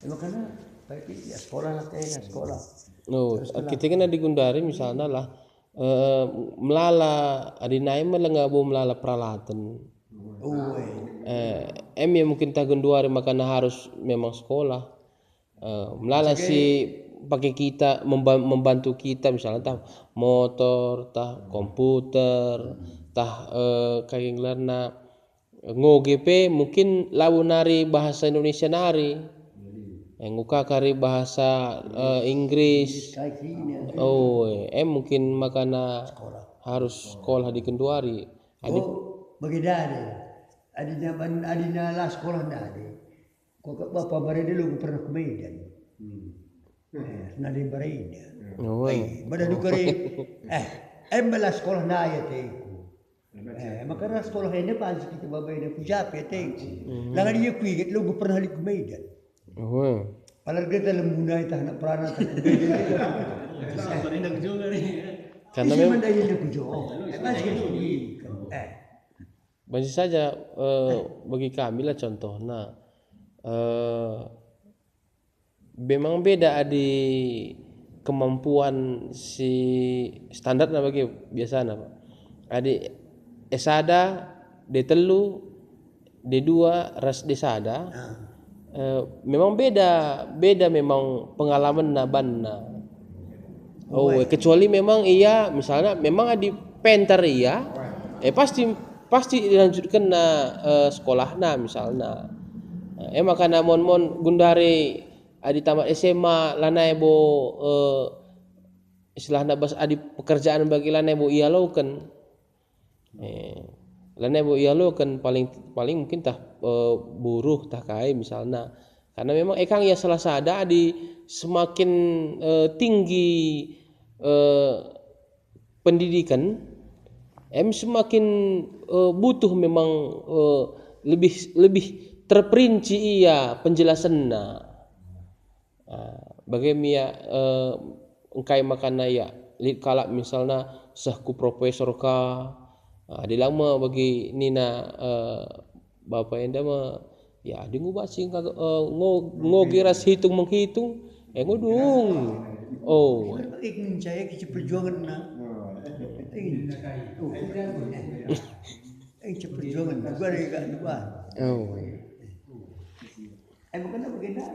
Makanya baik ya sekolah lah kayaknya sekolah. No, kita kan di Gundari misalnya lah melala adinai melengah melala peralatan. Em ya mungkin tahun 2 hari makanya harus memang sekolah. Melala si pakai kita membantu kita misalnya tah motor, tah komputer, tah kayak ngelarna ngoGP mungkin lawu nari bahasa Indonesia nari. Nguka kari bahasa Inggris. Oh, mungkin makana harus sekolah di Kenduari. Begitu adina lah sekolah nade. Kok bapak bare dulu pernah ke Medan. Nade barenya. Bada dukari. Embala sekolah naya teku. Makanya sekolah ini pasti kita babai ini pujap ya teku. Langan dia kuigat lu pernah ke Medan. Padahal kita lembuna itu anak peranan tak karena memang masih saja bagi kami lah contohnya memang beda di kemampuan si standar bagi biasanya Pak. Adi esada D3 D2 ras desada memang beda memang pengalaman nabanna. Kecuali memang iya misalnya memang di penter iya pasti dilanjutkan na sekolahna misalnya. Makanya mon Gundari adi tamat SMA lanai bo istilahna bas adi pekerjaan bagi lanai bo iya laukan. Lanai bo iya laukan paling mungkin tah buruh tah kai misalnya. Karena memang ekang ya salah sada di semakin tinggi pendidikan semakin butuh memang lebih terperinci iya penjelasannya. Bagaimana engkai makana ya kalau misalnya sahku profesor ka di lama bagi nina bapak enda mah ya di ngubasi ngogiras hitung menghitung ngudung ingin saya ke perjuangan na ingin perjuangan juga dekat depan. Bukan begini.